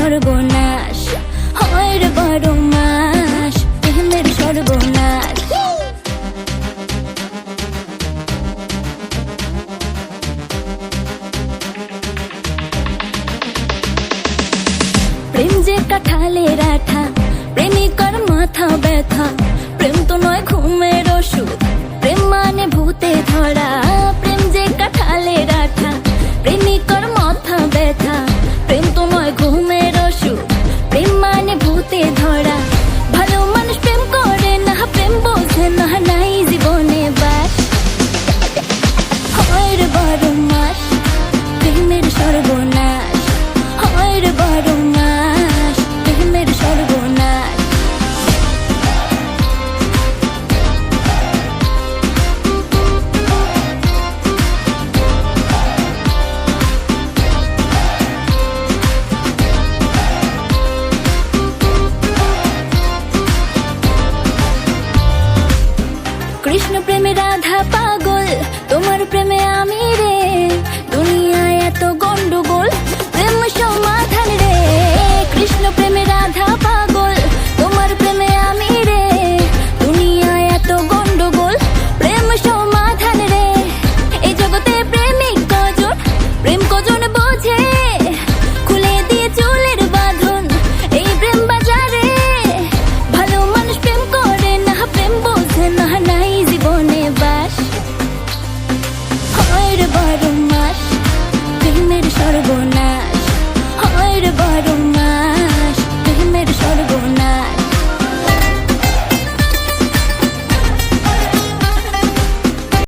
সর্বনাশ হয় রে 12 মাস প্রেমের সর্বনাশ। প্রেম যে কাঁঠালের আঠা, প্রেমিকার মাথা ব্যথা। প্রেম তো নয় ঘুমের ওষুধ, প্রেম মানে ভূতে ধরা। প্রেম যে কাঁঠালের আঠা, প্রেমিকার মাথা ব্যথা। প্রেম তো নয় ঘুমের ওষুধ, প্রেম মানে ভূতে ধরা। ভালো মানুষ প্রেম করে না, প্রেম বোঝে না, নাই জীবনে বাস হয় রে 12 মাস প্রেমের সর্বনাশ হয় রে 12 মাস প্রেমের সর্বনাশ। কৃষ্ণ প্রেমে রাধা পাগল, তোমার প্রেমে আমি রে। দুনিয়ায় এত গন্ডগোল, প্রেম সমাধান রে। কৃষ্ণ প্রেমে রাধা পাগল, তোমার প্রেমে আমি রে। দুনিয়ায় এত গন্ডগোল, প্রেম সমাধান রে। এই জগতে প্রেমিক কজন, প্রেম কজন বোঝে। খুলে দিয়ে চুলের বাঁধন এই প্রেম বাজারে। ভালো মানুষ প্রেম করে না, প্রেম বোঝে না, নাই জীবনে বাস হয় রে 12 মাস প্রেমের সর্বনাশ হয় রে 12 মাস।